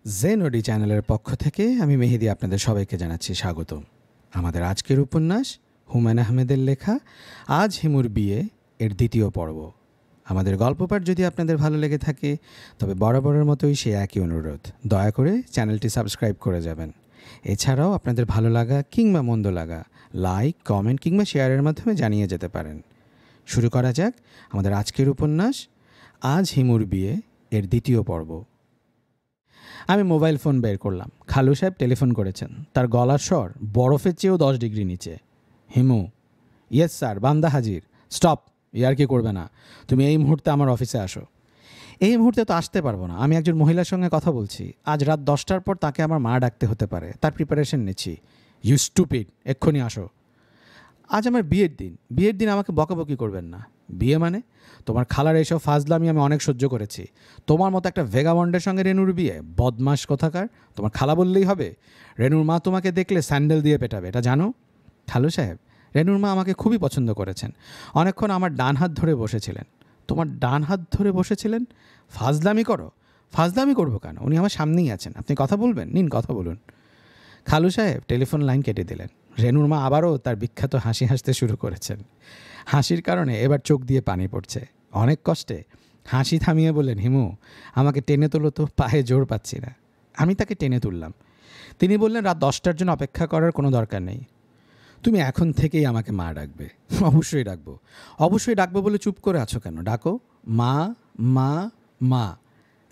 জেনওডি চ্যানেলের পক্ষ থেকে আমি মেহেদি আপনাদের সবাইকে জানাচ্ছি স্বাগত। আমাদের আজকের উপন্যাস হুমায়ুন আহমেদের লেখা আজ হিমুর বিয়ে এর দ্বিতীয় পর্ব। আমাদের গল্পপাঠ যদি আপনাদের ভালো লেগে থাকে তবে বরাবরের মতোই সে একই অনুরোধ, দয়া করে চ্যানেলটি সাবস্ক্রাইব করে যাবেন। এছাড়াও আপনাদের ভালো লাগা কিংবা মন্দ লাগা লাইক, কমেন্ট কিংবা শেয়ারের মাধ্যমে জানিয়ে যেতে পারেন। শুরু করা যাক আমাদের আজকের উপন্যাস আজ হিমুর বিয়ে এর দ্বিতীয় পর্ব। আমি মোবাইল ফোন বের করলাম। খালু সাহেব টেলিফোন করেছেন। তার গলার স্বর বরফের চেয়েও 10 ডিগ্রি নিচে। হিমু, ইয়েস স্যার, বান্দা হাজির। স্টপ, ইয়ার কি করবে না। তুমি এই মুহূর্তে আমার অফিসে আসো। এই মুহূর্তে তো আসতে পারবো না, আমি একজন মহিলার সঙ্গে কথা বলছি। আজ রাত 10টার পর তাকে আমার মা ডাকতে হতে পারে, তার প্রিপারেশন নিচ্ছি। ইউ স্টুপিড, এক্ষুনি আসো। আজ আমার বিয়ের দিন আমাকে বকাবকি করবেন না। বিয়ে মানে? তোমার খালার এইসব ফাজলামি আমি অনেক সহ্য করেছি। তোমার মতো একটা ভেগাবন্ডের সঙ্গে রেনুর বিয়ে? বদমাস কোথাকার। তোমার খালা বললেই হবে? রেনুর মা তোমাকে দেখলে স্যান্ডেল দিয়ে পেটাবে, এটা জানো? খালু সাহেব, রেনুর মা আমাকে খুবই পছন্দ করেছেন। অনেকক্ষণ আমার ডান হাত ধরে বসেছিলেন। তোমার ডান হাত ধরে বসেছিলেন? ফাজলামি করো। ফাজলামি করবো কেন? উনি আমার সামনেই আছেন, আপনি কথা বলবেন, নিন কথা বলুন। খালু সাহেব টেলিফোন লাইন কেটে দিলেন। রেনুর মা আবারও তার বিখ্যাত হাসি হাসতে শুরু করেছেন। হাসির কারণে এবার চোখ দিয়ে পানি পড়ছে। অনেক কষ্টে হাসি থামিয়ে বললেন, হিমু, আমাকে টেনে তোলো তো, পায়ে জোর পাচ্ছি না। আমি তাকে টেনে তুললাম। তিনি বললেন, রাত 10টার জন্য অপেক্ষা করার কোনো দরকার নেই। তুমি এখন থেকেই আমাকে মা ডাকবে। অবশ্যই ডাকবো। অবশ্যই ডাকবো বলে চুপ করে আছো কেন? ডাকো। মা, মা, মা।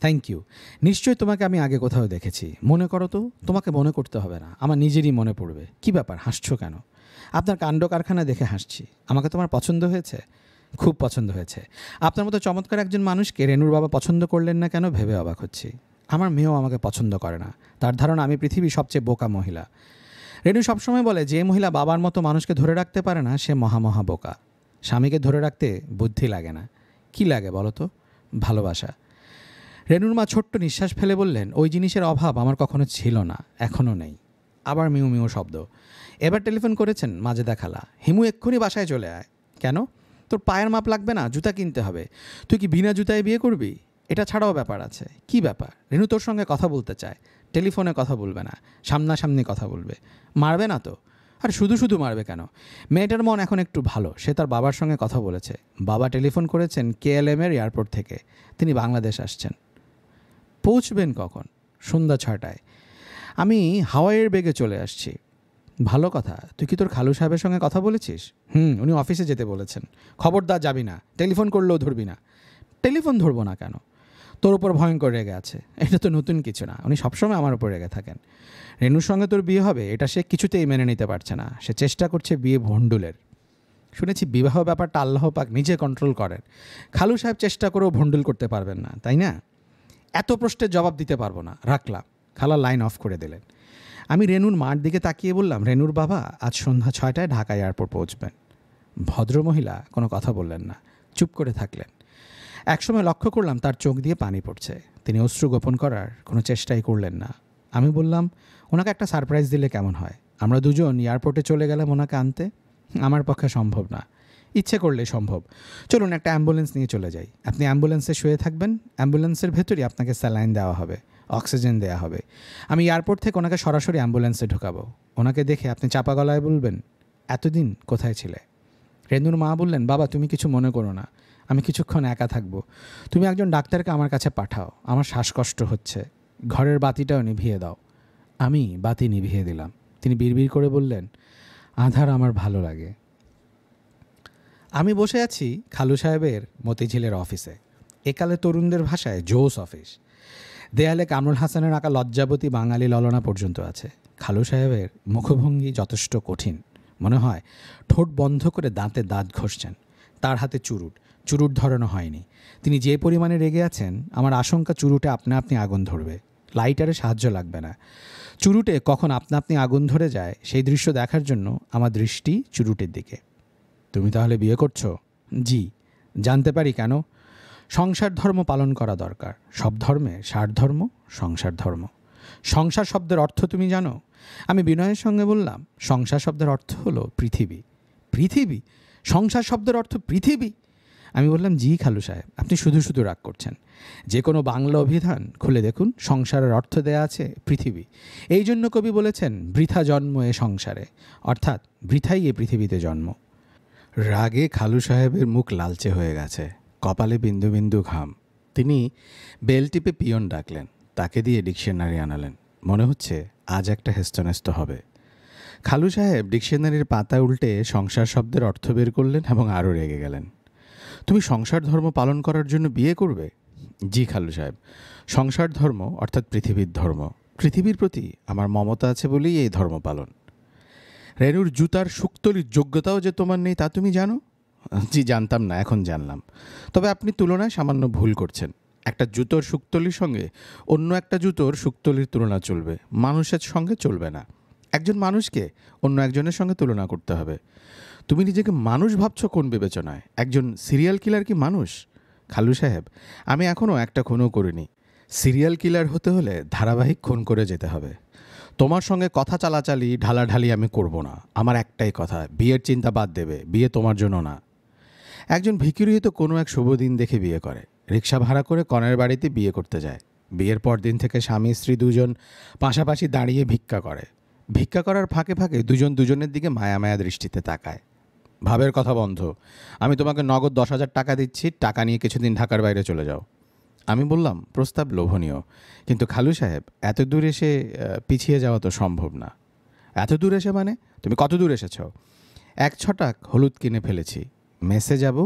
Thank you. নিশ্চয়ই তোমাকে আমি আগে কোথাও দেখেছি। মনে করো তো। তোমাকে মনে করতে হবে না, আমার নিজেরই মনে পড়বে। কি ব্যাপার, হাসছো কেন? আপনার কাণ্ড কারখানা দেখে হাসছি। আমাকে তোমার পছন্দ হয়েছে? খুব পছন্দ হয়েছে। আপনার মতো চমৎকার একজন মানুষকে রেনুর বাবা পছন্দ করলেন না কেন ভেবে অবাক হচ্ছি। আমার মেয়েও আমাকে পছন্দ করে না। তার ধারণা আমি পৃথিবীর সবচেয়ে বোকা মহিলা। রেনু সবসময় বলে, যে মহিলা বাবার মতো মানুষকে ধরে রাখতে পারে না সে মহা বোকা। স্বামীকে ধরে রাখতে বুদ্ধি লাগে না। কি লাগে বলো তো? ভালোবাসা। রেনুর মা ছোট্ট নিঃশ্বাস ফেলে বললেন, ওই জিনিসের অভাব আমার কখনো ছিল না, এখনও নেই। আবার মিউ মিউ শব্দ। এবার টেলিফোন করেছেন মাজেদা খালা। হিমু, এক্ষুনি বাসায় চলে আয়। কেন? তোর পায়ের মাপ লাগবে না, জুতা কিনতে হবে। তুই কি বিনা জুতায় বিয়ে করবি? এটা ছাড়াও ব্যাপার আছে। কি ব্যাপার? রেনু তোর সঙ্গে কথা বলতে চায়। টেলিফোনে কথা বলবে না, সামনাসামনি কথা বলবে। মারবে না তো? আর শুধু শুধু মারবে কেন? মেয়েটার মন এখন একটু ভালো, সে তার বাবার সঙ্গে কথা বলেছে। বাবা টেলিফোন করেছেন KLM-এর এয়ারপোর্ট থেকে। তিনি বাংলাদেশ আসছেন। পৌঁছবেন কখন? সন্ধ্যা 6টায়। আমি হাওয়াইয়ের বেগে চলে আসছি। ভালো কথা। তুই কি তোর খালু সাহেবের সঙ্গে কথা বলেছিস? উনি অফিসে যেতে বলেছেন। খবরদার যাবি না, টেলিফোন করলেও ধরবি না। টেলিফোন ধরবো না কেন? তোর উপর ভয়ঙ্কর রেগে আছে। এটা তো নতুন কিছু না, উনি সবসময় আমার উপর রেগে থাকেন। রেনুর সঙ্গে তোর বিয়ে হবে এটা সে কিছুতেই মেনে নিতে পারছে না। সে চেষ্টা করছে বিয়ে ভণ্ডুলের। শুনেছি বিবাহ ব্যাপারটা আল্লাহ পাক নিজে কন্ট্রোল করেন। খালু সাহেব চেষ্টা করেও ভণ্ডুল করতে পারবেন না, তাই না? এত প্রশ্নের জবাব দিতে পারবো না, রাখলাম। খালা লাইন অফ করে দিলেন। আমি রেনুর মার দিকে তাকিয়ে বললাম, রেনুর বাবা আজ সন্ধ্যা 6টায় ঢাকা এয়ারপোর্ট পৌঁছবেন। ভদ্রমহিলা কোনো কথা বললেন না, চুপ করে থাকলেন। একসময় লক্ষ্য করলাম তার চোখ দিয়ে পানি পড়ছে। তিনি অশ্রু গোপন করার কোনো চেষ্টাই করলেন না। আমি বললাম, ওনাকে একটা সারপ্রাইজ দিলে কেমন হয়? আমরা দুজন এয়ারপোর্টে চলে গেলাম ওনাকে আনতে। আমার পক্ষে সম্ভব না, ইচ্ছে করলে সম্ভব। চলুন একটা অ্যাম্বুলেন্স নিয়ে চলে যাই। আপনি অ্যাম্বুলেন্সে শুয়ে থাকবেন। অ্যাম্বুলেন্সের ভেতরই আপনাকে স্যালাইন দেওয়া হবে, অক্সিজেন দেওয়া হবে। আমি এয়ারপোর্ট থেকে ওনাকে সরাসরি অ্যাম্বুলেন্সে ঢোকাবো। ওনাকে দেখে আপনি চাপা গলায় বলবেন, এতদিন কোথায় ছিলে? রেনুর মা বললেন, বাবা তুমি কিছু মনে করো না, আমি কিছুক্ষণ একা থাকবো। তুমি একজন ডাক্তারকে আমার কাছে পাঠাও, আমার শ্বাসকষ্ট হচ্ছে। ঘরের বাতিটাও নিভিয়ে দাও। আমি বাতি নিভিয়ে দিলাম। তিনি বিড়বিড় করে বললেন, আধার আমার ভালো লাগে। আমি বসে আছি খালু সাহেবের মতিঝিলের অফিসে। একালে তরুণদের ভাষায় জোস অফিস। দেয়ালে কামরুল হাসানের আঁকা লজ্জাবতী বাঙালি ললনা পর্যন্ত আছে। খালু সাহেবের মুখভঙ্গি যথেষ্ট কঠিন। মনে হয় ঠোঁট বন্ধ করে দাঁতে দাঁত ঘষছেন। তার হাতে চুরুট ধরানো হয়নি। তিনি যে পরিমাণে রেগে আছেন, আমার আশঙ্কা চুরুটে আপনা আপনি আগুন ধরবে। লাইটারে সাহায্য লাগবে না। চুরুটে কখন আপনা আপনি আগুন ধরে যায় সেই দৃশ্য দেখার জন্য আমার দৃষ্টি চুরুটের দিকে। তুমি তাহলে বিয়ে করছো? জি। জানতে পারি কেন? সংসার ধর্ম পালন করা দরকার। সব ধর্মে সার ধর্ম, সংসার ধর্ম। সংসার শব্দের অর্থ তুমি জানো? আমি বিনয়ের সঙ্গে বললাম, সংসার শব্দের অর্থ হলো পৃথিবী। পৃথিবী? সংসার শব্দের অর্থ পৃথিবী? আমি বললাম, জি খালু সাহেব, আপনি শুধু শুধু রাগ করছেন। যে কোনো বাংলা অভিধান খুলে দেখুন, সংসারের অর্থ দেয়া আছে পৃথিবী। এই জন্য কবি বলেছেন, বৃথা জন্ম এ সংসারে, অর্থাৎ বৃথাই এ পৃথিবীতে জন্ম। রাগে খালু সাহেবের মুখ লালচে হয়ে গেছে, কপালে বিন্দু বিন্দু ঘাম। তিনি বেল টিপে পিয়ন ডাকলেন, তাকে দিয়ে ডিকশনারি আনালেন। মনে হচ্ছে আজ একটা হেস্তনেস্ত হবে। খালু সাহেব ডিকশনারির পাতা উল্টে সংসার শব্দের অর্থ বের করলেন এবং আরও রেগে গেলেন। তুমি সংসার ধর্ম পালন করার জন্য বিয়ে করবে? জি খালু সাহেব, সংসার ধর্ম অর্থাৎ পৃথিবীর ধর্ম। পৃথিবীর প্রতি আমার মমতা আছে বলেই এই ধর্ম পালন। রেনুর জুতার শুকতলির যোগ্যতাও যে তোমার নেই তা তুমি জানো? জি জানতাম না, এখন জানলাম। তবে আপনি তুলনায় সামান্য ভুল করছেন। একটা জুতোর শুকতলির সঙ্গে অন্য একটা জুতোর শুকতলির তুলনা চলবে, মানুষের সঙ্গে চলবে না। একজন মানুষকে অন্য একজনের সঙ্গে তুলনা করতে হবে। তুমি নিজেকে মানুষ ভাবছো কোন বিবেচনায়? একজন সিরিয়াল কিলার কি মানুষ? খালু সাহেব, আমি এখনও একটা খুনও করিনি। সিরিয়াল কিলার হতে হলে ধারাবাহিক খুন করে যেতে হবে। তোমার সঙ্গে কথা চালাচালি ঢালাঢালি আমি করব না। আমার একটাই কথা, বিয়ের চিন্তা বাদ দেবে, বিয়ে তোমার জন্য না। একজন ভিখিরি তো কোনো এক শুভ দিন দেখে বিয়ে করে, রিক্সা ভাড়া করে কনের বাড়িতে বিয়ে করতে যায়। বিয়ের পর দিন থেকে স্বামী স্ত্রী দুজন পাশাপাশি দাঁড়িয়ে ভিক্ষা করে। ভিক্ষা করার ফাঁকে ফাঁকে দুজন দুজনের দিকে মায়া মায়া দৃষ্টিতে তাকায়। ভাবের কথা বন্ধ। আমি তোমাকে নগদ 10,000 টাকা দিচ্ছি, টাকা নিয়ে কিছুদিন ঢাকার বাইরে চলে যাও। আমি বললাম, প্রস্তাব লোভনীয়, কিন্তু খালু সাহেব এত দূর এসে পিছিয়ে যাওয়া তো সম্ভব না। এত দূর এসে মানে? তুমি কত দূর এসেছ? 1 ছটাক হলুদ কিনে ফেলেছি, মেসে যাব,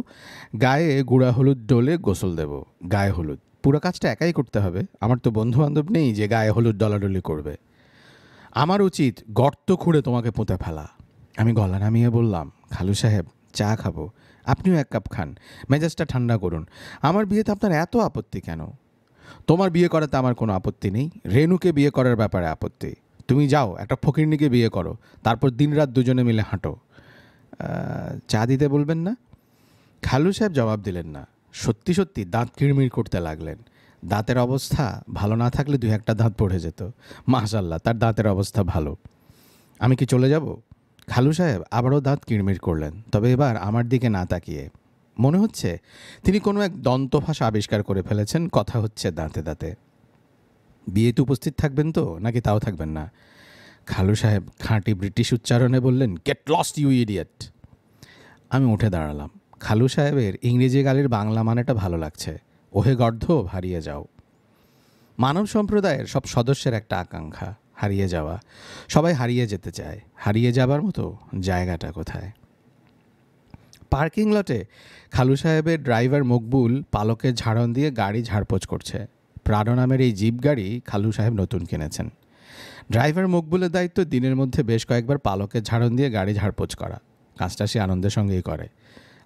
গায়ে গুঁড়া হলুদ ডলে গোসল দেব। গায়ে হলুদ পুরো কাজটা একাই করতে হবে, আমার তো বন্ধু বান্ধব নেই যে গায়ে হলুদ ডলাডলি করবে। আমার উচিত গর্ত খুঁড়ে তোমাকে পুঁতে ফেলা। আমি গলা নামিয়ে বললাম, খালু সাহেব চা খাবো, আপনিও 1 কাপ খান, মেজাজটা ঠান্ডা করুন। আমার বিয়েতে আপনার এত আপত্তি কেন? তোমার বিয়ে করাতে আমার কোনো আপত্তি নেই, রেনুকে বিয়ে করার ব্যাপারে আপত্তি। তুমি যাও একটা ফকিরনিকে বিয়ে করো, তারপর দিনরাত দুজনে মিলে হাঁটো। চা দিতে বলবেন না? খালু সাহেব জবাব দিলেন না। সত্যি সত্যি দাঁত কিড়মিড় করতে লাগলেন। দাঁতের অবস্থা ভালো না থাকলে 2-1টা দাঁত পড়ে যেত। মাশাআল্লাহ, তার দাঁতের অবস্থা ভালো। আমি কি চলে যাব? খালু সাহেব আবারও দাঁত কিড়মিড় করলেন, তবে এবার আমার দিকে না তাকিয়ে। মনে হচ্ছে তিনি কোনো এক দন্তভাষা আবিষ্কার করে ফেলেছেন, কথা হচ্ছে দাঁতে দাঁতে। বিয়েতে উপস্থিত থাকবেন তো, নাকি তাও থাকবেন না? খালু সাহেব খাঁটি ব্রিটিশ উচ্চারণে বললেন, গেট লস্ট ইউ ইডিয়েট। আমি উঠে দাঁড়ালাম। খালু সাহেবের ইংরেজি গালির বাংলা মানেটা ভালো লাগছে। ওহে গর্ধ, হারিয়ে যাও। মানব সম্প্রদায়ের সব সদস্যের একটা আকাঙ্ক্ষা, হারিয়ে যাওয়া। সবাই হারিয়ে যেতে চায়, হারিয়ে যাবার মতো জায়গাটা কোথায়? পার্কিং লটে খালু সাহেবের ড্রাইভার মকবুল পালকের ঝাড়ন দিয়ে গাড়ি ঝাড়পোছ করছে। প্রাডো নামের এই জিপ গাড়ি খালু সাহেব নতুন কিনেছেন। ড্রাইভার মকবুলের দায়িত্ব দিনের মধ্যে বেশ কয়েকবার পালকের ঝাড়ন দিয়ে গাড়ি ঝাড়পোছ করা। কাজটা সে আনন্দের সঙ্গেই করে।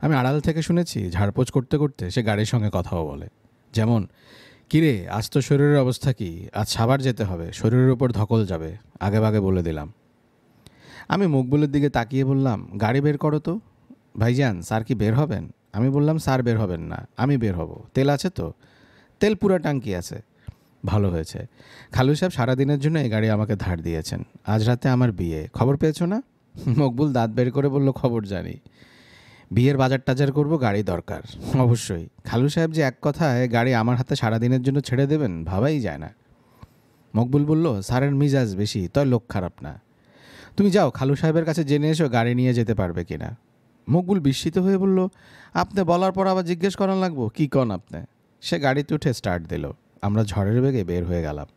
আমি আড়াল থেকে শুনেছি ঝাড়পোছ করতে করতে সে গাড়ির সঙ্গে কথাও বলে। যেমন, কিরে আজ তো শরীরের অবস্থা কি? আজ সাবার যেতে হবে, শরীরের উপর ধকল যাবে, আগে ভাগে বলে দিলাম। আমি মকবুলের দিকে তাকিয়ে বললাম, গাড়ি বের করো তো। ভাইজান, স্যার কি বের হবেন? আমি বললাম, স্যার বের হবেন না, আমি বের হব। তেল আছে তো? তেল পুরো ট্যাঙ্কি আছে। ভালো হয়েছে। খালু সাহেব সারাদিনের জন্য এই গাড়ি আমাকে ধার দিয়েছেন। আজ রাতে আমার বিয়ে, খবর পেয়েছো না? মকবুল দাঁত বের করে বলল, খবর জানি। বিয়ের বাজার টাজার করবো, গাড়ি দরকার। অবশ্যই। খালু সাহেব যে এক কথায় গাড়ি আমার হাতে সারাদিনের জন্য ছেড়ে দেবেন ভাবাই যায় না। মকবুল বলল, স্যারের মিজাজ বেশি, তয় লোক খারাপ না। তুমি যাও খালু সাহেবের কাছে জেনে এসো গাড়ি নিয়ে যেতে পারবে কিনা। মকবুল বিস্মিত হয়ে বলল, আপনি বলার পর আবার জিজ্ঞেস করান লাগবো? কী কন আপনি? সে গাড়িতে উঠে স্টার্ট দিল। আমরা ঝড়ের বেগে বের হয়ে গেলাম।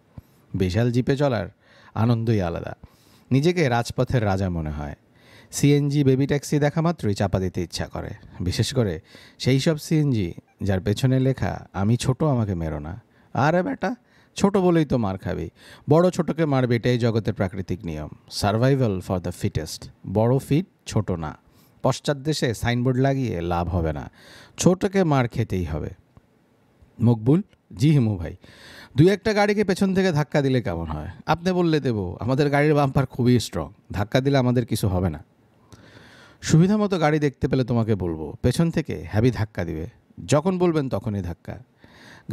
বিশাল জিপে চলার আনন্দই আলাদা। নিজেকে রাজপথের রাজা মনে হয়। সিএনজি বেবি ট্যাক্সি দেখা মাত্রই চাপা দিতে ইচ্ছা করে। বিশেষ করে সেই সব সিএনজি যার পেছনে লেখা, আমি ছোট, আমাকে মেরো না। আরে বেটা, ছোট বলেই তো মার খাবি। বড় ছোটকে মারবে, এটাই জগতের প্রাকৃতিক নিয়ম। Survival for the fittest. বড় ফিট, ছোট না। পশ্চাৎ দেশে সাইনবোর্ড লাগিয়ে লাভ হবে না, ছোটকে মার খেতেই হবে। মকবুল, জি হিমু ভাই, 2-1টা গাড়িকে পেছন থেকে ধাক্কা দিলে কেমন হয়? আপনি বললে দেব, আমাদের গাড়ির বাম্পার খুবই স্ট্রং, ধাক্কা দিলে আমাদের কিছু হবে না। সুবিধা মতো গাড়ি দেখতে পেলে তোমাকে বলবো, পেছন থেকে হ্যাভি ধাক্কা দিবে। যখন বলবেন তখনই ধাক্কা।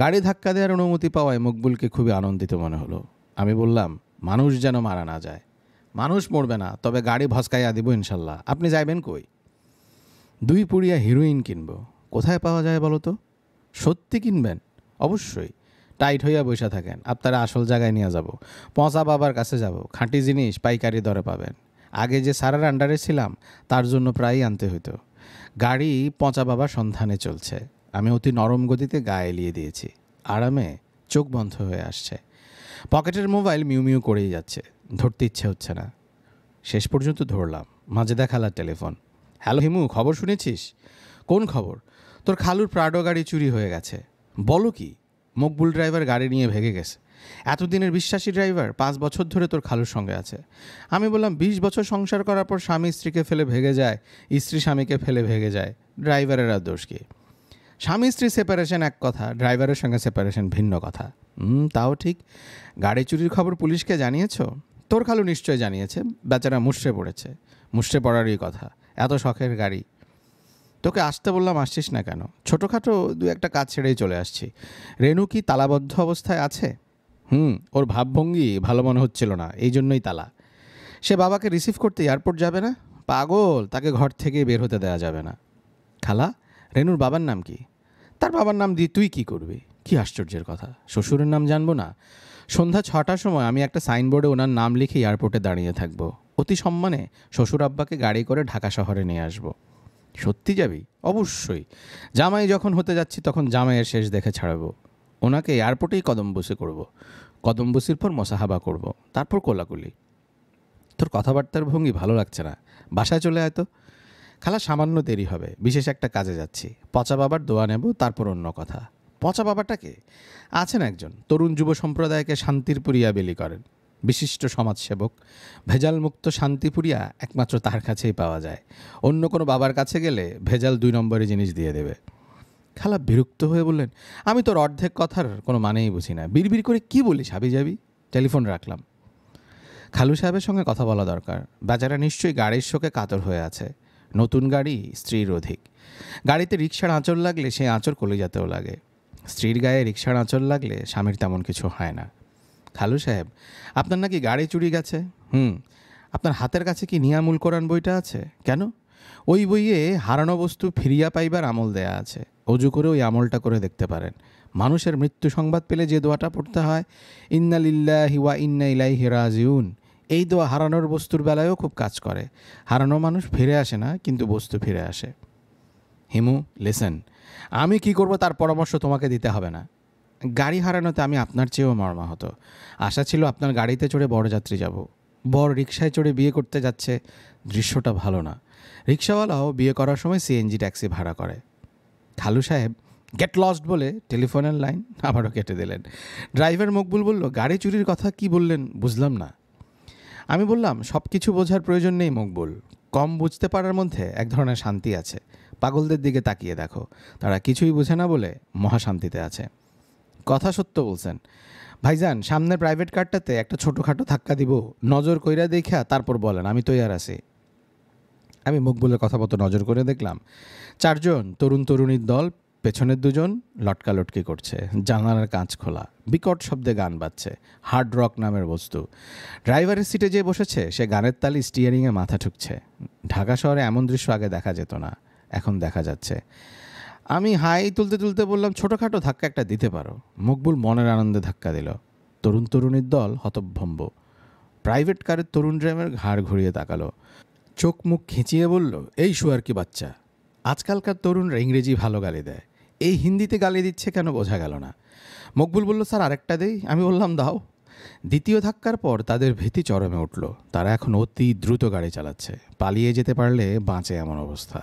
গাড়ি ধাক্কা দেওয়ার অনুমতি পাওয়ায় মকবুলকে খুবই আনন্দিত মনে হলো। আমি বললাম, মানুষ যেন মারা না যায়। মানুষ মরবে না, তবে গাড়ি ভসকাইয়া দিব ইনশাল্লাহ। আপনি যাইবেন কই? 2 পুড়িয়া হিরোইন কিনবো। কোথায় পাওয়া যায় বলো তো? সত্যি কিনবেন? অবশ্যই। টাইট হইয়া বসে থাকেন, আপনারা আসল জায়গায় নিয়ে যাব। পচা বাবার কাছে যাব, খাঁটি জিনিস পাইকারি দরে পাবেন। আগে যে স্যারের আন্ডারে ছিলাম তার জন্য প্রায়ই আনতে হতো। গাড়ি পচা বাবার সন্ধানে চলছে। আমি অতি নরম গতিতে গায়ে এলিয়ে দিয়েছি। আরামে চোখ বন্ধ হয়ে আসছে। পকেটের মোবাইল মিউ মিউ করেই যাচ্ছে, ধরতে ইচ্ছে হচ্ছে না। শেষ পর্যন্ত ধরলাম, মাজেদা খালার টেলিফোন। হ্যালো হিমু, খবর শুনেছিস? কোন খবর? তোর খালুর প্রাডো গাড়ি চুরি হয়ে গেছে। বলো কি? মকবুল ড্রাইভার গাড়ি নিয়ে ভেগে গেছে। এতদিনের বিশ্বাসী ড্রাইভার 5 বছর ধরে তোর খালুর সঙ্গে আছে। আমি বললাম 20 বছর সংসার করার পর স্বামী স্ত্রীকে ফেলে ভেগে যায়, স্ত্রী স্বামীকে ফেলে ভেগে যায়, ড্রাইভারের আর দোষ কি? স্বামী স্ত্রী সেপারেশন এক কথা, ড্রাইভারের সঙ্গে সেপারেশন ভিন্ন কথা। তাও ঠিক। গাড়ি চুরির খবর পুলিশকে জানিয়েছো? তোর খালু নিশ্চয় জানিয়েছে। বেচারা মুষড়ে পড়েছে। মুষড়ে পড়ারই কথা, এত শখের গাড়ি। তোকে আসতে বললাম, আসছিস না কেন? ছোটোখাটো দু একটা কাজ ছেড়েই চলে আসছি। রেনু কি তালাবদ্ধ অবস্থায় আছে? ওর ভাবভঙ্গি ভালো মনে হচ্ছিল না, এই জন্যই তালা। সে বাবাকে রিসিভ করতে এয়ারপোর্ট যাবে না? পাগল, তাকে ঘর থেকে বের হতে দেওয়া যাবে না। খালা, রেনুর বাবার নাম কি? তার বাবার নাম দিয়ে তুই কি করবি? কি আশ্চর্যের কথা, শ্বশুরের নাম জানবো না? সন্ধ্যা 6টার সময় আমি একটা সাইনবোর্ডে ওনার নাম লিখে এয়ারপোর্টে দাঁড়িয়ে থাকবো। অতি সম্মানে শ্বশুর আব্বাকে গাড়ি করে ঢাকা শহরে নিয়ে আসবো। সত্যি যাবি? অবশ্যই। জামাই যখন হতে যাচ্ছি তখন জামাইয়ের শেষ দেখে ছাড়াবো। ওনাকে এয়ারপোর্টেই কদমবুসি করব। কদমবুসির পর মোসাহাবা করব, তারপর কোলাকুলি। তোর কথাবার্তার ভঙ্গি ভালো লাগছে না, বাসায় চলে আয় তো। খালা, সামান্য দেরি হবে, বিশেষ একটা কাজে যাচ্ছি। পচা বাবার দোয়া নেব, তারপর অন্য কথা। পচা বাবাটাকে? আছেন একজন, তরুণ যুব সম্প্রদায়কে শান্তির পুরিয়া বেলি করেন, বিশিষ্ট সমাজসেবক। ভেজাল মুক্ত শান্তিপুরিয়া একমাত্র তার কাছেই পাওয়া যায়। অন্য কোনো বাবার কাছে গেলে ভেজাল 2 নম্বরে জিনিস দিয়ে দেবে। খালা বিরক্ত হয়ে বললেন, আমি তোর অর্ধেক কথার কোনো মানেই বুঝি না, বিড়বিড় করে কি বলিস হাবি যাবি। টেলিফোন রাখলাম। খালু সাহেবের সঙ্গে কথা বলা দরকার। বেচারা নিশ্চয়ই গাড়ির শোকে কাতর হয়ে আছে। নতুন গাড়ি, স্ত্রীর অধিক। গাড়িতে রিক্সার আঁচড় লাগলে সেই আঁচড় কলিজাতেও লাগে। স্ত্রীর গায়ে রিক্সার আঁচড় লাগলে স্বামীর তেমন কিছু হয় না। খালু সাহেব, আপনার নাকি গাড়ি চুরি গেছে? আপনার হাতের কাছে কি নিয়ামুল কোরআন বইটা আছে? কেন? ওই বইয়ে হারানো বস্তু ফিরিয়া পাইবার আমল দেয়া আছে। অজু করে ওই আমলটা করে দেখতে পারেন। মানুষের মৃত্যু সংবাদ পেলে যে দোয়াটা পড়তে হয়, ইন্না লিল্লাহি ওয়া ইন্না ইলাইহি রাজিউন, এই দোয়া হারানোর বস্তুর বেলায়ও খুব কাজ করে। হারানো মানুষ ফিরে আসে না, কিন্তু বস্তু ফিরে আসে। হিমু, লিসেন, আমি কি করব তার পরামর্শ তোমাকে দিতে হবে না। গাড়ি হারানোতে আমি আপনার চেয়েও মর্মাহত। আশা ছিল আপনার গাড়িতে চড়ে বরযাত্রী যাব। বর রিক্সায় চড়ে বিয়ে করতে যাচ্ছে, দৃশ্যটা ভালো না। রিক্সাওয়ালাও বিয়ে করার সময় সিএনজি ট্যাক্সি ভাড়া করে। খালু সাহেব গেট লস্ট বলে টেলিফোনের লাইন আবারও কেটে দিলেন। ড্রাইভার মকবুল বলল, গাড়ি চুরির কথা কি বললেন বুঝলাম না। আমি বললাম, সব কিছু বোঝার প্রয়োজন নেই মকবুল, কম বুঝতে পারার মধ্যে এক ধরনের শান্তি আছে। পাগলদের দিকে তাকিয়ে দেখো, তারা কিছুই বোঝে না বলে মহাশান্তিতে আছে। কথা সত্য বলছেন ভাইজান। সামনের প্রাইভেট কারটাতে একটা ছোটোখাটো ধাক্কা দিব, নজর কইরা দেখা তারপর বলেন, আমি তৈয়ার আছি। আমি মকবুলের কথা মতো নজর করে দেখলাম 4 জন তরুণ তরুণীর দল, পেছনের 2 জন লটকালটকি করছে। জানালার কাঁচ খোলা, বিকট শব্দে গান বাজছে, হার্ড রক নামের বস্তু। ড্রাইভারের সিটে যে বসেছে সে গানের তালি স্টিয়ারিংয়ে মাথা ঠুকছে। ঢাকা শহরে এমন দৃশ্য আগে দেখা যেত না, এখন দেখা যাচ্ছে। আমি হাই তুলতে তুলতে বললাম, ছোটোখাটো ধাক্কা একটা দিতে পারো। মকবুল মনের আনন্দে ধাক্কা দিল। তরুণ তরুণীর দল হতভম্ব। প্রাইভেট কারের তরুণ ড্রাইভার ঘাড় ঘুরিয়ে তাকালো, চোখ মুখ খিঁচিয়ে বলল, এই শুয়ার কি বাচ্চা। আজকালকার তরুণরা ইংরেজি ভালো গালি দেয়, এই হিন্দিতে গালি দিচ্ছে কেন বোঝা গেল না। মকবুল বলল, স্যার আরেকটা দেই। আমি বললাম, দাও। দ্বিতীয় ধাক্কার পর তাদের ভীতি চরমে উঠল। তারা এখন অতি দ্রুত গাড়ি চালাচ্ছে, পালিয়ে যেতে পারলে বাঁচে এমন অবস্থা।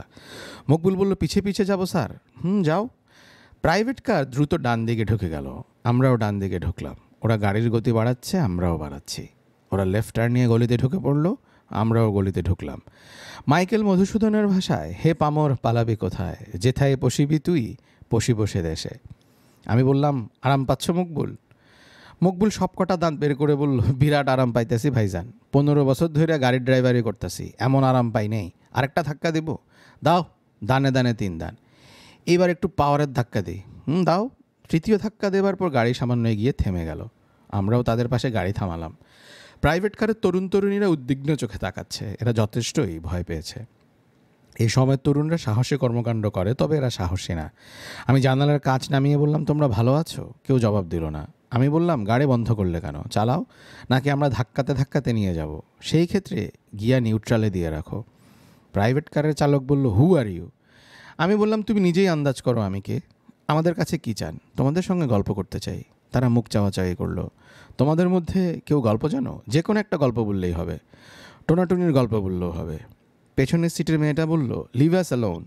মকবুল বলল, পিছে পিছে যাব স্যার। যাও। প্রাইভেট কার দ্রুত ডান দিকে ঢুকে গেল, আমরাও ডান দিকে ঢুকলাম। ওরা গাড়ির গতি বাড়াচ্ছে, আমরাও বাড়াচ্ছি। ওরা লেফট টার্ন নিয়ে গলিতে ঢুকে পড়লো, আমরাও গলিতে ঢুকলাম। মাইকেল মধুসূদনের ভাষায়, হে পামর পালাবি কোথায়, যেথায় পশিবি তুই পশিব সে দেশে। আমি বললাম, আরাম পাচ্ছ মকবুল? মকবুল সবকটা দাঁত বের করে বলল, বিরাট আরাম পাইতেছি ভাইজান। 15 বছর ধরে গাড়ির ড্রাইভারি করতেছি, এমন আরাম পাই নেই। আরেকটা ধাক্কা দেব? দাও। দানে দানে 3 দান। এবার একটু পাওয়ারের ধাক্কা দিই। দাও। তৃতীয় ধাক্কা দেবার পর গাড়ি সামান্য এগিয়ে থেমে গেল। আমরাও তাদের পাশে গাড়ি থামালাম। প্রাইভেট কারের তরুণ তরুণীরা উদ্বিগ্ন চোখে তাকাচ্ছে, এরা যথেষ্টই ভয় পেয়েছে। এই সময়ের তরুণরা সাহসী কর্মকাণ্ড করে, তবে এরা সাহসী না। আমি জানালার কাঁচ নামিয়ে বললাম, তোমরা ভালো আছো? কেউ জবাব দিল না। আমি বললাম, গাড়ি বন্ধ করলে কেন? চালাও, নাকি আমরা ধাক্কাতে ধাক্কাতে নিয়ে যাব? সেই ক্ষেত্রে গিয়া নিউট্রালে দিয়ে রাখো। প্রাইভেট কারের চালক বলল, হু আর ইউ? আমি বললাম, তুমি নিজেই আন্দাজ করো আমি কে। আমাদের কাছে কি চান? তোমাদের সঙ্গে গল্প করতে চাই। তারা মুখ চাওয়াচাওয়ি করলো। তোমাদের মধ্যে কেউ গল্প জানো? যে কোনো একটা গল্প বললেই হবে। টোনাটুনির গল্প বললেও হবে। পেছনের সিটের মেয়েটা বলল, লিভ আস অ্যালোন।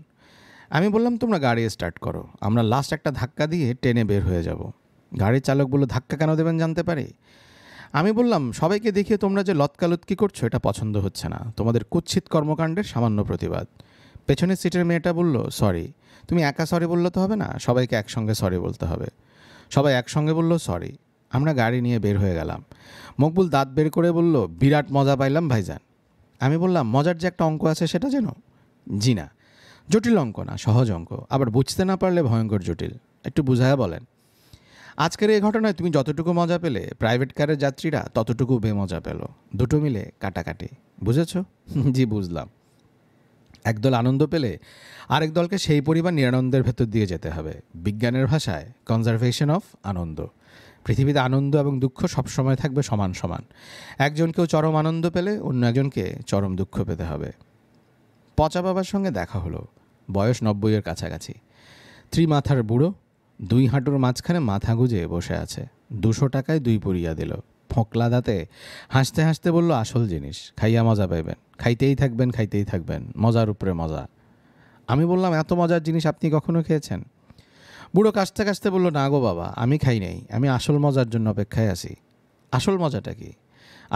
আমি বললাম, তোমরা গাড়ি স্টার্ট করো, আমরা লাস্ট একটা ধাক্কা দিয়ে টেনে বের হয়ে যাব। গাড়ির চালক বলল, ধাক্কা কেন দেবেন জানতে পারি? আমি বললাম, সবাইকে দেখিয়ে তোমরা যে লতকালুতকি করছো এটা পছন্দ হচ্ছে না, তোমাদের কুৎসিত কর্মকাণ্ডের সামান্য প্রতিবাদ। পেছনের সিটের মেয়েটা বলল, সরি। তুমি একা সরি বললে তো হবে না, সবাইকে একসঙ্গে সরি বলতে হবে। সবাই একসঙ্গে বলল, সরি। আমরা গাড়ি নিয়ে বের হয়ে গেলাম। মকবুল দাঁত বের করে বলল, বিরাট মজা পাইলাম ভাইজান। আমি বললাম, মজার যে একটা অঙ্ক আছে সেটা যেন? জি না, জটিল অঙ্ক না, সহজ অঙ্ক, আবার বুঝতে না পারলে ভয়ঙ্কর জটিল। একটু বুঝায়া বলেন। আজকের এই ঘটনায় তুমি যতটুকু মজা পেলে, প্রাইভেট কারের যাত্রীরা ততটুকু বেমজা পেল। দুটো মিলে কাটাকাটি। বুঝেছ? জি বুঝলাম। একদল আনন্দ পেলে আরেক দলকে সেই পরিমাণ নিরানন্দের ভেতর দিয়ে যেতে হবে। বিজ্ঞানের ভাষায় কনজারভেশন অফ আনন্দ। পৃথিবীতে আনন্দ এবং দুঃখ সবসময় থাকবে সমান সমান। একজনকেও চরম আনন্দ পেলে অন্য একজনকে চরম দুঃখ পেতে হবে। পচা বাবার সঙ্গে দেখা হলো। বয়স 90-এর কাছাকাছি। ত্রিমাথার বুড়ো, 2 হাঁটুর মাঝখানে মাথা গুজে বসে আছে। 200 টাকায় 2 পুরিয়া দিল। ফোঁকলা দাঁতে হাসতে হাসতে বলল, আসল জিনিস, খাইয়া মজা পাইবেন, খাইতেই থাকবেন, খাইতেই থাকবেন, মজার উপরে মজা। আমি বললাম, এত মজার জিনিস আপনি কখনো খেয়েছেন? বুড়ো কাশতে কাশতে বলল, না গো বাবা, আমি খাই নাই, আমি আসল মজার জন্য অপেক্ষায় আছি। আসল মজাটা কি?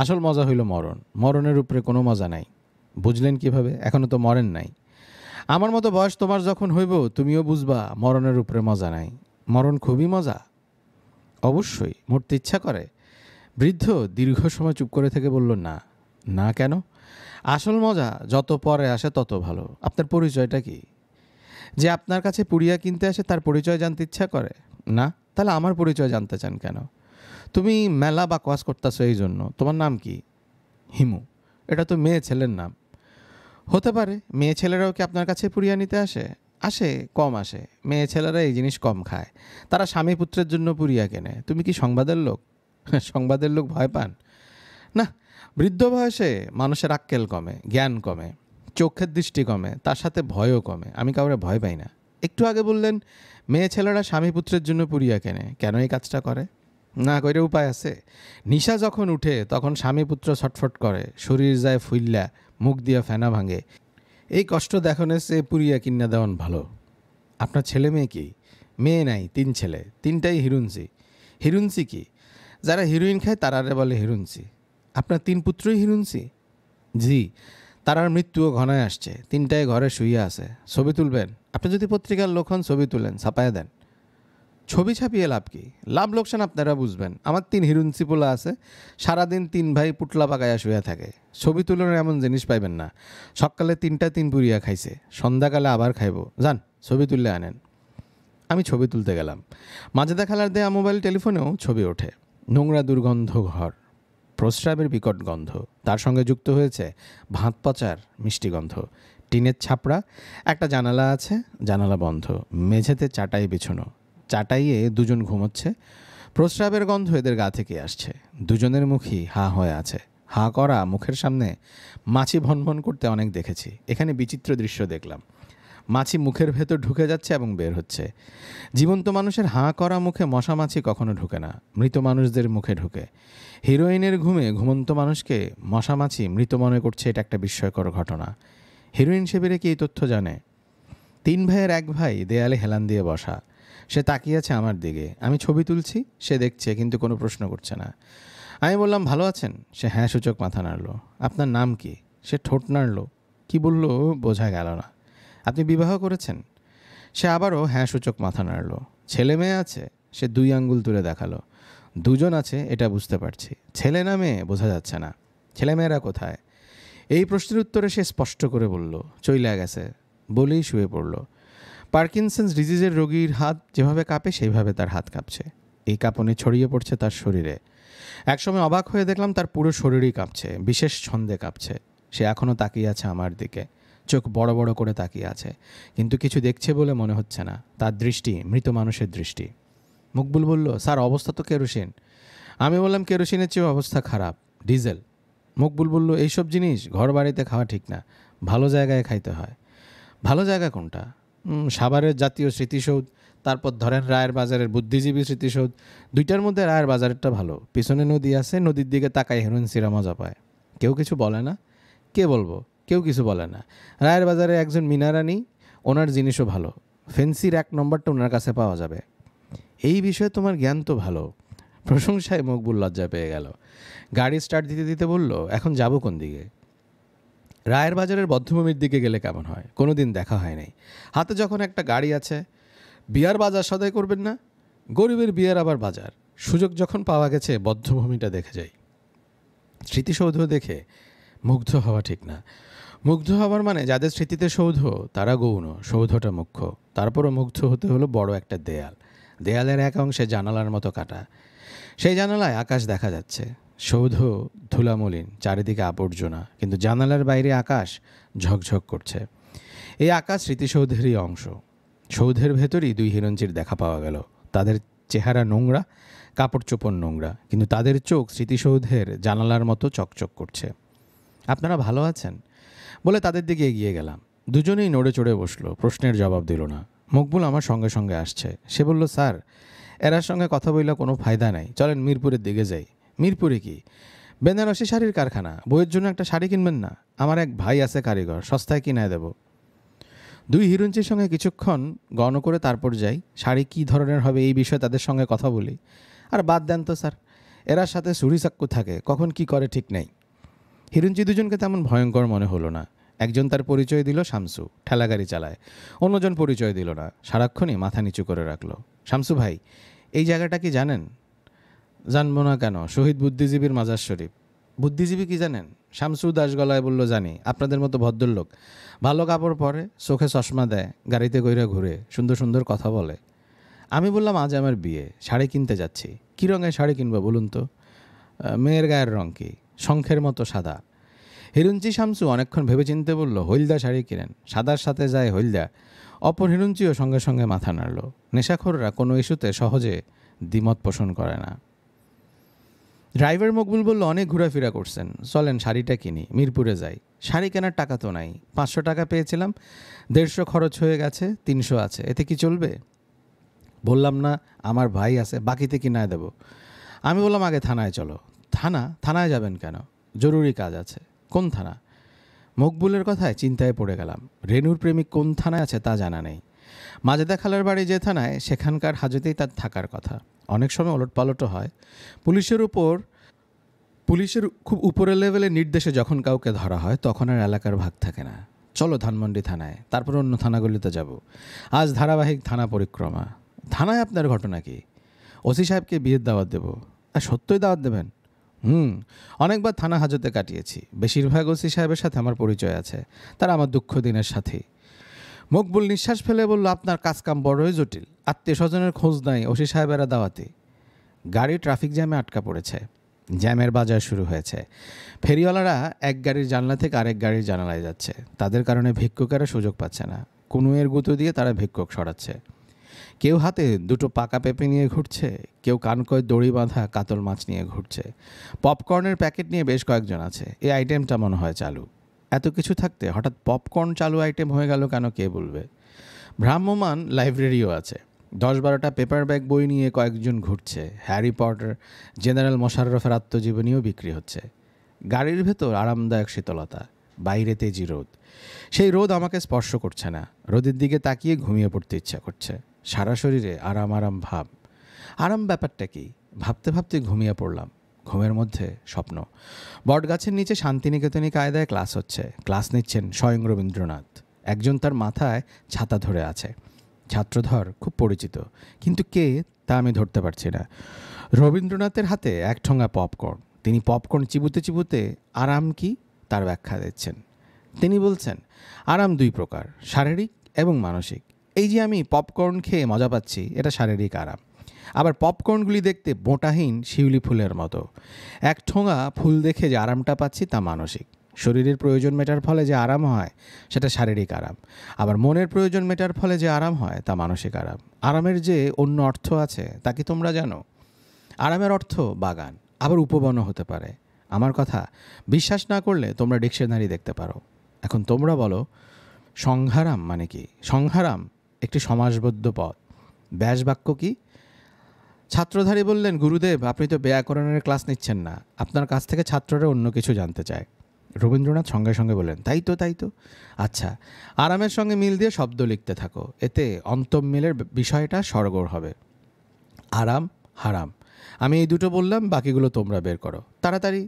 আসল মজা হইল মরণ। মরণের উপরে কোনো মজা নাই। বুঝলেন কিভাবে? এখনও তো মরেন নাই। আমার মতো বয়স তোমার যখন হইব, তুমিও বুঝবা মরণের উপরে মজা নাই। মরণ খুবই মজা। অবশ্যই, মরতে ইচ্ছা করে। বৃদ্ধ দীর্ঘ সময় চুপ করে থেকে বলল, না। না কেন? আসল মজা যত পরে আসে তত ভালো। আপনার পরিচয়টা কি? যে আপনার কাছে পুড়িয়া কিনতে আসে তার পরিচয় জানতে ইচ্ছা করে না? তাহলে আমার পরিচয় জানতে চান কেন? তুমি মেলা বাকওয়াজ করতেছো এই জন্য। তোমার নাম কি? হিমু। এটা তো মেয়ে ছেলের নাম। হতে পারে। মেয়ে ছেলেরাও কি আপনার কাছে পুড়িয়া নিতে আসে? আসে, কম আসে। মেয়ে ছেলেরা এই জিনিস কম খায়। তারা স্বামী পুত্রের জন্য পুড়িয়া কেনে। তুমি কি সংবাদের লোক? সংবাদের লোক ভয় পান না? বৃদ্ধ বয়সে মানুষের আক্কেল কমে, জ্ঞান কমে, চোখের দৃষ্টি কমে, তার সাথে ভয়ও কমে। আমি কাউরে ভয় পাই না। একটু আগে বললেন মেয়ে ছেলেরা স্বামী পুত্রের জন্য পুড়িয়া কেনে। কেন এই কাজটা করে? না কইরে উপায় আছে। নিশা যখন উঠে তখন স্বামী পুত্র ছটফট করে, শরীর যায় ফুইল্লা, মুখ দিয়া ফেনা ভাঙে। এই কষ্ট দেখানোর চেয়ে পুড়িয়া কিন্না দেওয়ান ভালো। আপনার ছেলে মেয়ে কি? মেয়ে নাই, 3 ছেলে, 3টাই হিরুঞ্চি। হিরুঞ্চি কি? যারা হিরোইন খায় তারারে বলে হিরুঞ্চি। আপনার 3 পুত্রই হিরুঞ্চি? জি। তারার মৃত্যুও ঘনায় আসছে। 3টাই ঘরে শুইয়া আছে। ছবি তুলবেন? আপনি যদি পত্রিকার লোক হন, ছবি তুলেন, ছাপায় দেন। ছবি ছাপিয়ে লাভ কি? লাভ লোকসান আপনারা বুঝবেন। আমার 3 হিরুঞ্চি পোলা আছে। সারাদিন 3 ভাই পুটলা পাকাইয়া শুয়ে থাকে। ছবি তুলনের এমন জিনিস পাইবেন না। সকালে 3টা 3 পুরিয়া খাইছে, সন্ধ্যাকালে আবার খাইব। যান, ছবি তুললে আনেন। আমি ছবি তুলতে গেলাম। মাজেদা খালার দেয়া মোবাইল টেলিফোনেও ছবি ওঠে। নোংরা দুর্গন্ধ ঘর, প্রস্রাবের বিকট গন্ধ, তার সঙ্গে যুক্ত হয়েছে ভাত পচার মিষ্টি গন্ধ। টিনের ছাপড়া, একটা জানালা আছে, জানালা বন্ধ। মেঝেতে চাটাই বিছানো, চাটাইয়ে 2জন ঘুমোচ্ছে। প্রস্রাবের গন্ধ এদের গা থেকে আসছে। 2জনের মুখই হা হয়ে আছে। হা করা মুখের সামনে মাছি ভনভন করতে অনেক দেখেছি। এখানে বিচিত্র দৃশ্য দেখলাম। মাছি মুখের ভেতর ঢুকে যাচ্ছে এবং বের হচ্ছে। জীবন্ত মানুষের হাঁ করা মুখে মশা মাছি কখনো ঢুকে না, মৃত মানুষদের মুখে ঢুকে। হিরোইনের ঘুমে ঘুমন্ত মানুষকে মশা মাছি মৃত মনে করছে, এটা একটা বিস্ময়কর ঘটনা। হিরোইন শিবিরে কি এই তথ্য জানে? 3 ভাইয়ের 1 ভাই দেয়ালে হেলান দিয়ে বসা। সে তাকিয়ে আছে আমার দিকে। আমি ছবি তুলছি, সে দেখছে কিন্তু কোনো প্রশ্ন করছে না। আমি বললাম, ভালো আছেন? সে হ্যাঁ সূচক মাথা নাড়ল। আপনার নাম কি? সে ঠোঁট নাড়ল। কি বলল বোঝা গেল না। আপনি বিবাহ করেছেন? সে আবারও হ্যাঁ সূচক মাথা নাড়ল। ছেলে মেয়ে আছে? সে 2 আঙ্গুল তুলে দেখালো। 2জন আছে, এটা বুঝতে পারছি। ছেলে না মেয়ে বোঝা যাচ্ছে না। ছেলেমেয়েরা কোথায়? এই প্রশ্নের উত্তরে সে স্পষ্ট করে বলল, চইলা গেছে। বলেই শুয়ে পড়ল। পার্কিনসন্স ডিজিজের রোগীর হাত যেভাবে কাঁপে সেইভাবে তার হাত কাঁপছে। এই কাঁপুনি ছড়িয়ে পড়ছে তার শরীরে। একসময় অবাক হয়ে দেখলাম তার পুরো শরীরই কাঁপছে, বিশেষ ছন্দে কাঁপছে। সে এখনও তাকিয়ে আছে আমার দিকে। চোখ বড় বড় করে তাকিয়ে আছে, কিন্তু কিছু দেখছে বলে মনে হচ্ছে না। তার দৃষ্টি মৃত মানুষের দৃষ্টি। মকবুল বলল, স্যার অবস্থা তো কেরোসিন। আমি বললাম, কেরোসিনের চেয়েও অবস্থা খারাপ, ডিজেল। মকবুল বলল, এইসব জিনিস ঘর বাড়িতে খাওয়া ঠিক না, ভালো জায়গায় খাইতে হয়। ভালো জায়গা কোনটা? সাভারের জাতীয় স্মৃতিসৌধ, তারপর ধরেন রায়ের বাজারের বুদ্ধিজীবী স্মৃতিসৌধ। দুইটার মধ্যে রায়ের বাজারেরটা ভালো, পিছনে নদী আছে, নদীর দিকে তাকায় হেরোইনসিরা মজা পায়। কেউ কিছু বলে না। কে বলবো? কেউ কিছু বলে না। রায়ের বাজারে একজন মিনারানি, ওনার জিনিসও ভালো, ফেন্সির 1 নম্বরটা ওনার কাছে পাওয়া যাবে। এই বিষয়ে তোমার জ্ঞান তো ভালো। প্রশংসায় মকবুল লজ্জা পেয়ে গেল। গাড়ি স্টার্ট দিতে দিতে বলল, এখন যাব কোন দিকে? রায়ের বাজারের বধ্যভূমির দিকে গেলে কেমন হয়? কোনো দিন দেখা হয় নাই। হাতে যখন একটা গাড়ি আছে, বিয়ার বাজার সদাই করবেন না? গরিবের বিয়ার আবার বাজার। সুযোগ যখন পাওয়া গেছে, বধ্যভূমিটা দেখে যাই। স্মৃতিসৌধ দেখে মুগ্ধ হওয়া ঠিক না। মুগ্ধ হওয়ার মানে যাদের স্মৃতিতে সৌধ তারা গৌণ, সৌধটা মুখ্য। তারপরও মুগ্ধ হতে হলো বড় একটা দেয়াল। দেয়ালের এক অংশে জানালার মতো কাটা। সেই জানালায় আকাশ দেখা যাচ্ছে। সৌধ ধুলামলিন, চারিদিকে আবর্জনা, কিন্তু জানালার বাইরে আকাশ ঝকঝক করছে। এই আকাশ স্মৃতিসৌধেরই অংশ। সৌধের ভেতরই 2 হিরঞ্চির দেখা পাওয়া গেল। তাদের চেহারা নোংরা, কাপড় চোপড় নোংরা, কিন্তু তাদের চোখ স্মৃতিসৌধের জানালার মতো চকচক করছে। আপনারা ভালো আছেন বলে তাদের দিকে এগিয়ে গেলাম। দুজনেই নড়ে চড়ে বসলো, প্রশ্নের জবাব দিল না। মকবুল আমার সঙ্গে সঙ্গে আসছে। সে বলল, স্যার এরার সঙ্গে কথা বললে কোনো ফায়দা নাই, চলেন মিরপুরের দিকে যাই। মিরপুরে কি? বেনারসি শাড়ির কারখানা, বইয়ের জন্য একটা শাড়ি কিনবেন না? আমার এক ভাই আছে কারিগর, সস্তায় কিনায় দেব। 2 হিরঞ্চির সঙ্গে কিছুক্ষণ গণ করে তারপর যাই। শাড়ি কী ধরনের হবে এই বিষয়ে তাদের সঙ্গে কথা বলি। আর বাদ দেন তো স্যার, এরার সাথে চুরি চাক্কু থাকে, কখন কি করে ঠিক নেই। হিরঞ্চি দুজনকে তেমন ভয়ঙ্কর মনে হলো না। একজন তার পরিচয় দিল শামসু, ঠেলাগাড়ি চালায়। অন্যজন পরিচয় দিল না, সারাক্ষণই মাথা নিচু করে রাখলো। শামসু ভাই, এই জায়গাটা কি জানেন? জানবো না কেন, শহীদ বুদ্ধিজীবীর মাজার শরীফ। বুদ্ধিজীবী কি জানেন? শামসু দাস গলায় বলল, জানি। আপনাদের মতো ভদ্রলোক, ভালো কাপড় পরে, চোখে চশমা দেয়, গাড়িতে কইরা ঘুরে, সুন্দর সুন্দর কথা বলে। আমি বললাম, আজ আমার বিয়ে, শাড়ি কিনতে যাচ্ছি। কী রঙের শাড়ি কিনবো বলুন তো? মেয়ের গায়ের রং কি? শঙ্খের মতো সাদা। হিরঞ্চি শামসু অনেকক্ষণ ভেবেচিন্তে বলল, হলদা শাড়ি কিনেন, সাদার সাথে যায় হলদা। অপর হিরঞ্চিও সঙ্গে সঙ্গে মাথা নাড়ল। নেশাখোররা কোনো ইস্যুতে সহজে দ্বিমত পোষণ করে না। ড্রাইভার মকবুল বলল, অনেক ঘোরাফেরা করছেন, চলেন শাড়িটা কিনি, মিরপুরে যাই। শাড়ি কেনার টাকা তো নাই, 500 টাকা পেয়েছিলাম, 150 খরচ হয়ে গেছে, 300 আছে, এতে কি চলবে? বললাম না আমার ভাই আছে, বাকিতে কিনায় দেব। আমি বললাম, আগে থানায় চলো। থানায় যাবেন কেন? জরুরি কাজ আছে। কোন থানা? মকবুলের কথায় চিন্তায় পড়ে গেলাম। রেনুর প্রেমিক কোন থানায় আছে তা জানা নেই। মাজেদা খালার বাড়ি যে থানায়, সেখানকার হাজতেই তার থাকার কথা। অনেক সময় ওলটপালটও হয়। পুলিশের খুব উপরের লেভেলের নির্দেশে যখন কাউকে ধরা হয়, তখন আর এলাকার ভাগ থাকে না। চলো ধানমন্ডি থানায়, তারপর অন্য থানাগুলিতে যাব। আজ ধারাবাহিক থানা পরিক্রমা। থানায় আপনার ঘটনা কি? ওসি সাহেবকে বিয়ের দাওয়াত দেব। আর সত্যই দাওয়াত দেবেন? অনেকবার থানা হাজতে কাটিয়েছি। বেশিরভাগ ওসি সাহেবের সাথে আমার পরিচয় আছে, তারা আমার দুঃখ দিনের সাথী। মকবুল নিঃশ্বাস ফেলে বলল, আপনার কাজকাম বড়ই জটিল, আত্মীয় স্বজনের খোঁজ নাই, ওসি সাহেবেরা দাওয়াতি। গাড়ি ট্রাফিক জ্যামে আটকা পড়েছে। জ্যামের বাজার শুরু হয়েছে। ফেরিওয়ালারা এক গাড়ির জানলা থেকে আরেক গাড়ির জানালায় যাচ্ছে। তাদের কারণে ভিক্ষুকেরা সুযোগ পাচ্ছে না। কুনুয়ের গুঁতো দিয়ে তারা ভিক্ষুক সরাচ্ছে। কেউ হাতে 2টো পাকা পেঁপে নিয়ে ঘুরছে, কেউ কানকয় দড়ি বাঁধা কাতল মাছ নিয়ে ঘুরছে। পপকর্নের প্যাকেট নিয়ে বেশ কয়েকজন আছে। এই আইটেমটা মনে হয় চালু। এত কিছু থাকতে হঠাৎ পপকর্ন চালু আইটেম হয়ে গেল কেন কে বলবে? ভ্রাম্যমান লাইব্রেরিও আছে। 10-12টা পেপার ব্যাগ বই নিয়ে কয়েকজন ঘুরছে। হ্যারি পটার, জেনারেল মোশাররফের আত্মজীবনীও বিক্রি হচ্ছে। গাড়ির ভেতর আরামদায়ক শীতলতা, বাইরে তেজি রোদ। সেই রোদ আমাকে স্পর্শ করছে না। রোদের দিকে তাকিয়ে ঘুমিয়ে পড়তে ইচ্ছা করছে। সারা শরীরে আরাম আরাম ভাব। আরাম ব্যাপারটা কি? ভাবতে ভাবতে ঘুমিয়ে পড়লাম। ঘুমের মধ্যে স্বপ্ন। বটগাছের নিচে শান্তিনিকেতনী কায়দায় ক্লাস হচ্ছে। ক্লাস নিচ্ছেন স্বয়ং রবীন্দ্রনাথ। একজন তার মাথায় ছাতা ধরে আছে। ছাত্রধর খুব পরিচিত, কিন্তু কে তা আমি ধরতে পারছি না। রবীন্দ্রনাথের হাতে এক ঠোঙা পপকর্ন। তিনি পপকর্ন চিবুতে চিবুতে আরাম কি তার ব্যাখ্যা দিচ্ছেন। তিনি বলছেন, আরাম 2 প্রকার, শারীরিক এবং মানসিক। এই যে আমি পপকর্ন খেয়ে মজা পাচ্ছি, এটা শারীরিক আরাম। আবার পপকর্নগুলি দেখতে বোঁটাহীন শিউলি ফুলের মতো। এক ঠোঙা ফুল দেখে যে আরামটা পাচ্ছি তা মানসিক। শরীরের প্রয়োজন মেটার ফলে যে আরাম হয় সেটা শারীরিক আরাম, আবার মনের প্রয়োজন মেটার ফলে যে আরাম হয় তা মানসিক আরাম। আরামের যে অন্য অর্থ আছে তা কি তোমরা জানো? আরামের অর্থ বাগান, আবার উপবনও হতে পারে। আমার কথা বিশ্বাস না করলে তোমরা ডিকশনারি দেখতে পারো। এখন তোমরা বলো সংহারাম মানে কি? সংহারাম একটি সমাসবদ্ধ পদ। ব্যাস বাক্য কি? ছাত্রধারী বললেন, গুরুদেব আপনি তো ব্যাকরণের ক্লাস নিচ্ছেন না, আপনার কাছ থেকে ছাত্ররা অন্য কিছু জানতে চায়। রবীন্দ্রনাথ সঙ্গে সঙ্গে বললেন, তাই তো। আচ্ছা, আরামের সঙ্গে মিল দিয়ে শব্দ লিখতে থাকো, এতে অন্তঃমিলের বিষয়টা সরগর হবে। আরাম, হারাম, আমি এই দুটো বললাম, বাকিগুলো তোমরা বের করো তাড়াতাড়ি।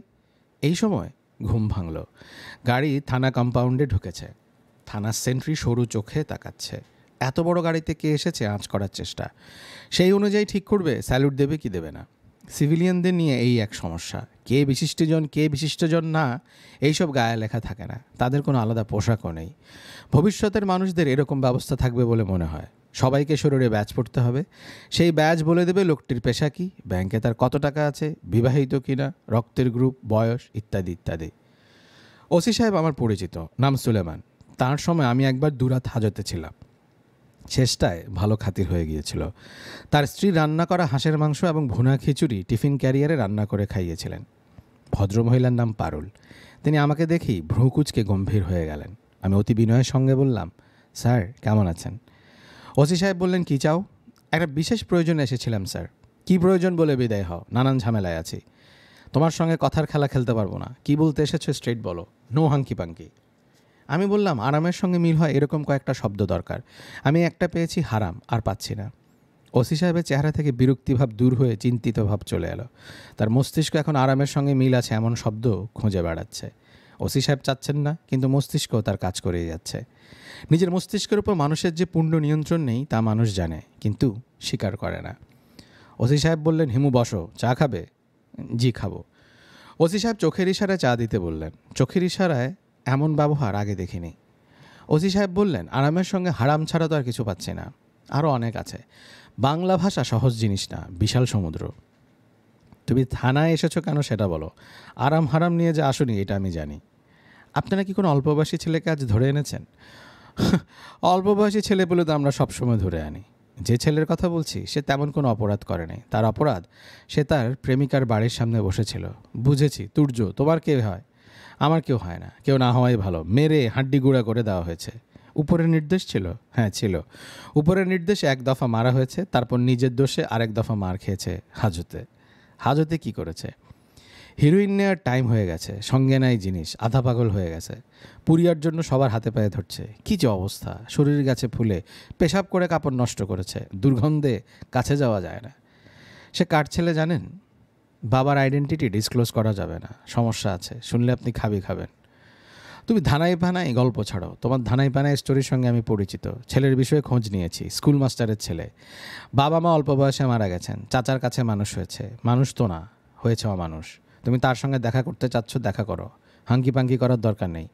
এই সময় ঘুম ভাঙল। গাড়ি থানা কম্পাউন্ডে ঢুকেছে। থানার সেন্ট্রি সরু চোখে তাকাচ্ছে। এত বড় গাড়িতে কে এসেছে আঁচ করার চেষ্টা। সেই অনুযায়ী ঠিক করবে স্যালুট দেবে কি দেবে না। সিভিলিয়ানদের নিয়ে এই এক সমস্যা, কে বিশিষ্টজন কে বিশিষ্টজন না এইসব গায়ে লেখা থাকে না, তাদের কোনো আলাদা পোশাকও নেই। ভবিষ্যতের মানুষদের এরকম ব্যবস্থা থাকবে বলে মনে হয়। সবাইকে শরীরে ব্যাজ পড়তে হবে, সেই ব্যাজ বলে দেবে লোকটির পেশা কি, ব্যাংকে তার কত টাকা আছে, বিবাহিত কিনা, রক্তের গ্রুপ, বয়স ইত্যাদি ইত্যাদি। ওসি সাহেব আমার পরিচিত, নাম সুলেমান। তার সময় আমি একবার দুরাত হাজতে ছিলাম। শেষটায় ভালো খাতির হয়ে গিয়েছিল। তার স্ত্রী রান্না করা হাঁসের মাংস এবং ভুনা খিচুড়ি টিফিন ক্যারিয়ারে রান্না করে খাইয়েছিলেন। ভদ্রমহিলার নাম পারুল। তিনি আমাকে দেখেই ভ্রুকুচকে গম্ভীর হয়ে গেলেন। আমি অতি বিনয়ের সঙ্গে বললাম, স্যার কেমন আছেন? ওসি সাহেব বললেন, কী চাও? একটা বিশেষ প্রয়োজনে এসেছিলাম স্যার। কী প্রয়োজন বলে বিদায় হও, নানান ঝামেলায় আছি। তোমার সঙ্গে কথার খেলা খেলতে পারবো না। কি বলতে এসেছো স্ট্রেট বলো, নো হাঙ্কি পাঙ্কি। আমি বললাম, আরামের সঙ্গে মিল হয় এরকম কয়েকটা শব্দ দরকার। আমি একটা পেয়েছি, হারাম, আর পাচ্ছি না। ওসি সাহেবের চেহারা থেকে বিরক্তিভাব দূর হয়ে চিন্তিত ভাব চলে এলো। তার মস্তিষ্ক এখন আরামের সঙ্গে মিল আছে এমন শব্দ খুঁজে বেড়াচ্ছে। ওসি সাহেব চাচ্ছেন না, কিন্তু মস্তিষ্ক তার কাজ করেই যাচ্ছে। নিজের মস্তিষ্কের উপর মানুষের যে পূর্ণ নিয়ন্ত্রণ নেই তা মানুষ জানে, কিন্তু স্বীকার করে না। ওসি সাহেব বললেন, হিমু বসো, চা খাবে? জি খাবো। ওসি সাহেব চোখের ইশারায় চা দিতে বললেন। চোখের ইশারায় এমন ব্যবহার আগে দেখিনি। ওসি সাহেব বললেন, আরামের সঙ্গে হারাম ছাড়া তো আর কিছু পাচ্ছি না। আরও অনেক আছে। বাংলা ভাষা সহজ জিনিস না, বিশাল সমুদ্র। তুমি থানায় এসেছো কেন সেটা বলো। আরাম হারাম নিয়ে যে আসনি এটা আমি জানি। আপনারা কি কোনো অল্পবয়সী ছেলেকে আজ ধরে এনেছেন? অল্পবয়সী ছেলে বলে তো আমরা সবসময় ধরে আনি। যে ছেলের কথা বলছি সে তেমন কোনো অপরাধ করেনি। তার অপরাধ, সে তার প্রেমিকার বাড়ির সামনে বসেছিল। বুঝেছি, তুর্য তোমার কে হয়? আমার কেউ হয় না, কেউ না হওয়াই ভালো। মেরে হাড্ডি গুঁড়া করে দেওয়া হয়েছে। উপরের নির্দেশ ছিল? হ্যাঁ ছিল। উপরের নির্দেশে এক দফা মারা হয়েছে, তারপর নিজের দোষে আরেক দফা মার খেয়েছে হাজতে। হাজতে কি করেছে? হিরোইন নেওয়ার টাইম হয়ে গেছে, সঙ্গে নাই জিনিস, আধা পাগল হয়ে গেছে। পুরিয়ার জন্য সবার হাতে পায়ে ধরছে। কী যে অবস্থা, শরীর গেছে ফুলে, পেশাব করে কাপড় নষ্ট করেছে, দুর্গন্ধে কাছে যাওয়া যায় না। সে কার ছেলে জানেন? বাবার আইডেন্টিটি ডিসক্লোজ করা যাবে না, সমস্যা আছে, শুনলে আপনি খাবেন। তুমি ধানাই পানাই গল্প ছাড়ো, তোমার ধানাই পানাই স্টোরির সঙ্গে আমি পরিচিত। ছেলের বিষয়ে খোঁজ নিয়েছি, স্কুল মাস্টারের ছেলে। বাবা মা অল্প বয়সে মারা গেছেন, চাচার কাছে মানুষ হয়েছে। মানুষ তো না, হয়েছে অমানুষ। তুমি তার সঙ্গে দেখা করতে চাচ্ছ, দেখা করো, হাঙ্কি পাঙ্কি করার দরকার নেই।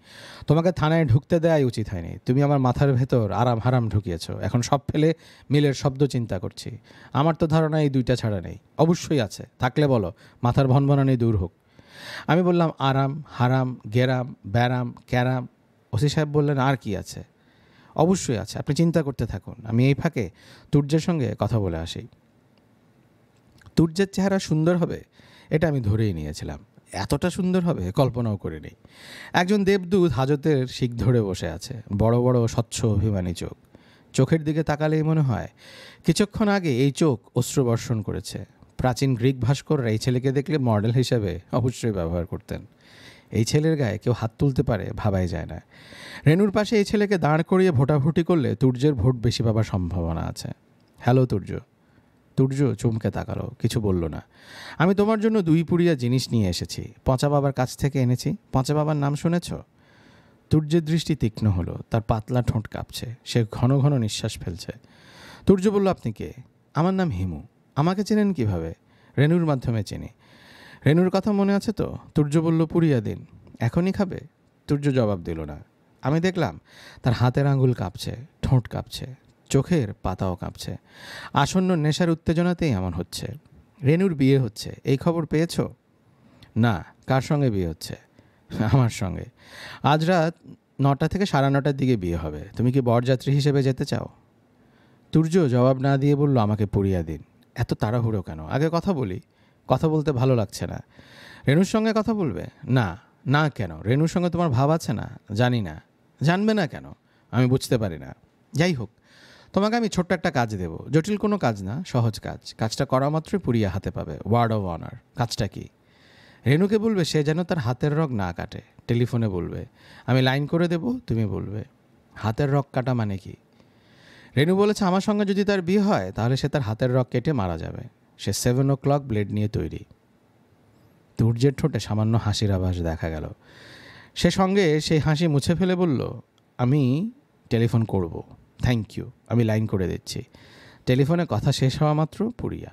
তোমাকে থানায় ঢুকতে দেওয়াই উচিত হয়নি। তুমি আমার মাথার ভেতর আরাম হারাম ঢুকিয়েছ। এখন সব ফেলে মিলের শব্দ চিন্তা করছি। আমার তো ধারণা এই দুইটা ছাড়া নেই। অবশ্যই আছে, থাকলে বলো, মাথার ভনভনানি দূর হোক। আমি বললাম, আরাম, হারাম, গেরাম, ব্যারাম, ক্যারাম। ওসি সাহেব বললেন, আর কি আছে? অবশ্যই আছে, আপনি চিন্তা করতে থাকুন, আমি এই ফাঁকে তুর্যের সঙ্গে কথা বলে আসি। তুর্যের চেহারা সুন্দর হবে এটা আমি ধরেই নিয়েছিলাম। এতটা সুন্দর হবে কল্পনাও করিনি। একজন দেবদূত হাজতের শিক ধরে বসে আছে, বড় বড় স্বচ্ছ অভিমানী চোখ। চোখের দিকে তাকালেই মনে হয় কিছুক্ষণ আগে এই চোখ অশ্রুবর্ষণ করেছে। প্রাচীন গ্রিক ভাস্কররা এই ছেলেকে দেখলে মডেল হিসেবে অবশ্যই ব্যবহার করতেন। এই ছেলের গায়ে কেউ হাত তুলতে পারে ভাবাই যায় না। রেনুর পাশে এই ছেলেকে দাঁড় করিয়ে ভোটাভুটি করলে তুর্যের ভোট বেশি পাবার সম্ভাবনা আছে। হ্যালো তুর্য। তুর্য চমকে তাকালো, কিছু বলল না। আমি তোমার জন্য 2 পুড়িয়া জিনিস নিয়ে এসেছি, পচা বাবার কাছ থেকে এনেছি। পচা বাবার নাম শুনেছ? তুর্যের দৃষ্টি তীক্ষ্ণ হলো, তার পাতলা ঠোঁট কাঁপছে, সে ঘন ঘন নিঃশ্বাস ফেলছে। তুর্য বলল, আপনি কে? আমার নাম হিমু। আমাকে চেনেন কিভাবে? রেনুর মাধ্যমে চিনি। রেনুর কথা মনে আছে তো? তুর্য বলল, পুড়িয়া দিন। এখনই খাবে? তুর্য জবাব দিল না। আমি দেখলাম তার হাতের আঙুল কাঁপছে, ঠোঁট কাঁপছে, চোখের পাতাও কাঁপছে। আসন্ন নেশার উত্তেজনাতেই এমন হচ্ছে। রেনুর বিয়ে হচ্ছে, এই খবর পেয়েছ? না। কার সঙ্গে বিয়ে হচ্ছে? আমার সঙ্গে আজ রাত 9টা থেকে 9:30টার দিকে বিয়ে হবে। তুমি কি বরযাত্রী হিসেবে যেতে চাও? তুর্য জবাব না দিয়ে বলল, আমাকে পুড়িয়ে দিন। এত তাড়াহুড়ো কেন? আগে কথা বলি। কথা বলতে ভালো লাগছে না। রেনুর সঙ্গে কথা বলবে? না। না কেন? রেনুর সঙ্গে তোমার ভাব আছে না? জানি না। জানবে না কেন? আমি বুঝতে পারি না। যাই হোক, তোমাকে আমি ছোট্ট একটা কাজ দেব। জটিল কোনো কাজ না, সহজ কাজ। কাজটা করা মাত্রই পুড়িয়া হাতে পাবে, ওয়ার্ড অফ অনার। কাজটা কি? রেনুকে বলবে সে যেন তার হাতের রগ না কাটে। টেলিফোনে বলবে, আমি লাইন করে দেব, তুমি বলবে। হাতের রগ কাটা মানে কি? রেনু বলেছে আমার সঙ্গে যদি তার বিয়ে হয় তাহলে সে তার হাতের রগ কেটে মারা যাবে। সে 7 o'clock ব্লেড নিয়ে তৈরি। তুর্যের ঠোঁটে সামান্য হাসির আভাস দেখা গেল। সে সঙ্গে সেই হাসি মুছে ফেলে বলল, আমি টেলিফোন করব। থ্যাংক ইউ, আমি লাইন করে দিচ্ছি। টেলিফোনে কথা শেষ হওয়া মাত্র পুড়িয়া।